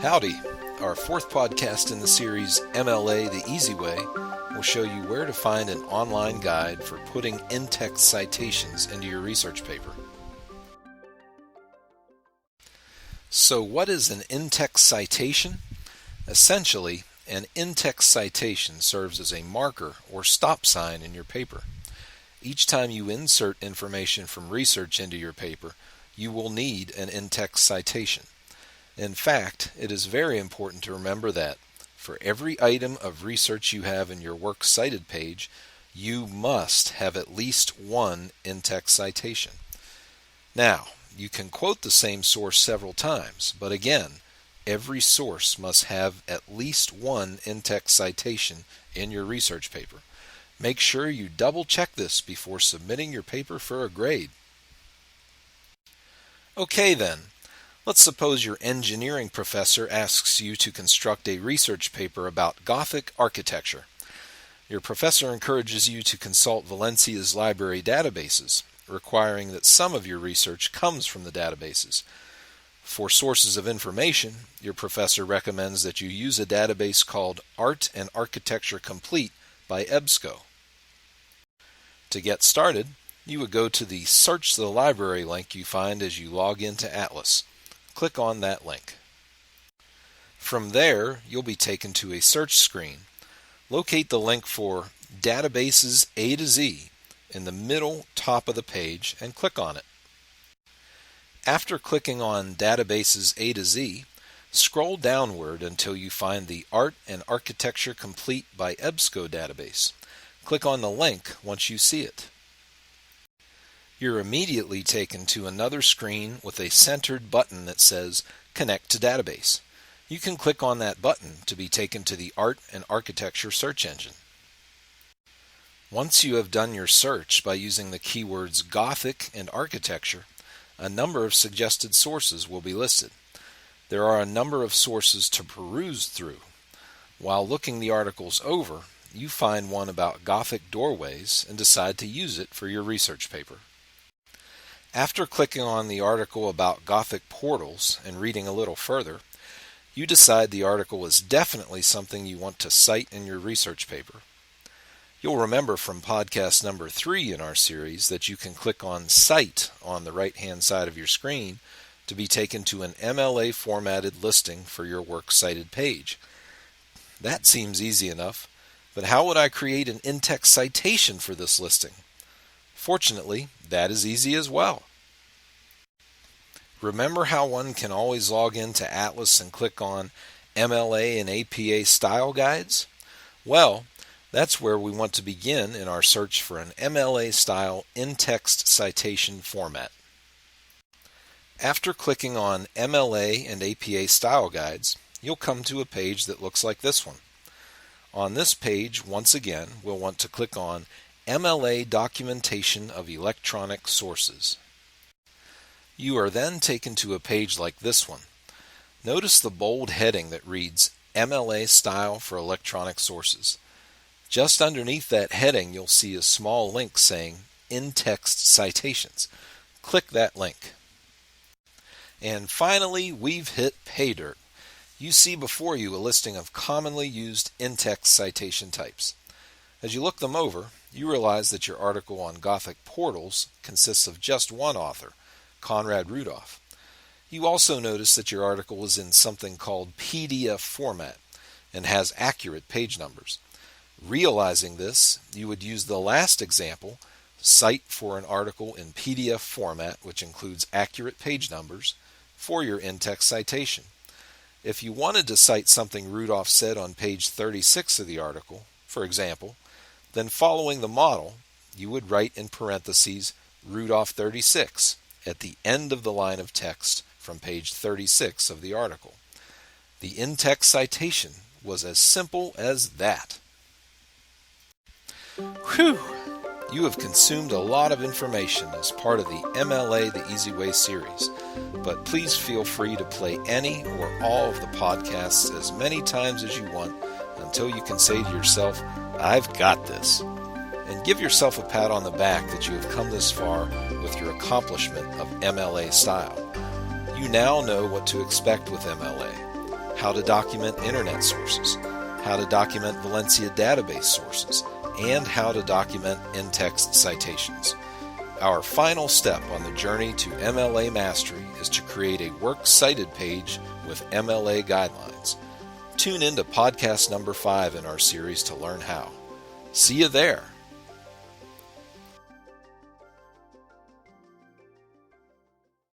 Howdy! Our fourth podcast in the series, MLA the Easy Way, will show you where to find an online guide for putting in-text citations into your research paper. So what is an in-text citation? Essentially, an in-text citation serves as a marker or stop sign in your paper. Each time you insert information from research into your paper, you will need an in-text citation. In fact, it is very important to remember that for every item of research you have in your Works Cited page, you must have at least one in-text citation. Now, you can quote the same source several times, but again, every source must have at least one in-text citation in your research paper. Make sure you double-check this before submitting your paper for a grade. Okay then. Let's suppose your engineering professor asks you to construct a research paper about Gothic architecture. Your professor encourages you to consult Valencia's library databases, requiring that some of your research comes from the databases. For sources of information, your professor recommends that you use a database called Art and Architecture Complete by EBSCO. To get started, you would go to the Search the Library link you find as you log into Atlas. Click on that link. From there, you'll be taken to a search screen. Locate the link for Databases A to Z in the middle top of the page and click on it. After clicking on Databases A to Z, scroll downward until you find the Art and Architecture Complete by EBSCO database. Click on the link once you see it. You're immediately taken to another screen with a centered button that says Connect to Database. You can click on that button to be taken to the Art and Architecture search engine. Once you have done your search by using the keywords Gothic and Architecture, a number of suggested sources will be listed. There are a number of sources to peruse through. While looking the articles over, you find one about Gothic doorways and decide to use it for your research paper. After clicking on the article about Gothic portals and reading a little further, you decide the article is definitely something you want to cite in your research paper. You'll remember from podcast number 3 in our series that you can click on Cite on the right-hand side of your screen to be taken to an MLA formatted listing for your Works Cited page. That seems easy enough, but how would I create an in-text citation for this listing? Fortunately, that is easy as well. Remember how one can always log into Atlas and click on MLA and APA style guides? Well, that's where we want to begin in our search for an MLA style in-text citation format. After clicking on MLA and APA style guides, you'll come to a page that looks like this one. On this page, once again, we'll want to click on MLA Documentation of Electronic Sources. You are then taken to a page like this one. Notice the bold heading that reads MLA Style for Electronic Sources. Just underneath that heading, you'll see a small link saying In-Text Citations. Click that link. And finally, we've hit pay dirt. You see before you a listing of commonly used in-text citation types. As you look them over, you realize that your article on Gothic portals consists of just one author, Conrad Rudolph. You also notice that your article is in something called PDF format and has accurate page numbers. Realizing this, you would use the last example, cite for an article in PDF format, which includes accurate page numbers, for your in-text citation. If you wanted to cite something Rudolph said on page 36 of the article, for example, then following the model, you would write in parentheses Rudolph 36 at the end of the line of text from page 36 of the article. The in-text citation was as simple as that. Whew! You have consumed a lot of information as part of the MLA the Easy Way series, but please feel free to play any or all of the podcasts as many times as you want until you can say to yourself, I've got this. And give yourself a pat on the back that you have come this far with your accomplishment of MLA style. You now know what to expect with MLA. how to document internet sources, how to document Valencia database sources, and how to document in-text citations. Our final step on the journey to MLA mastery is to create a works cited page with MLA guidelines. Tune in to podcast number 5 in our series to learn how. See you there!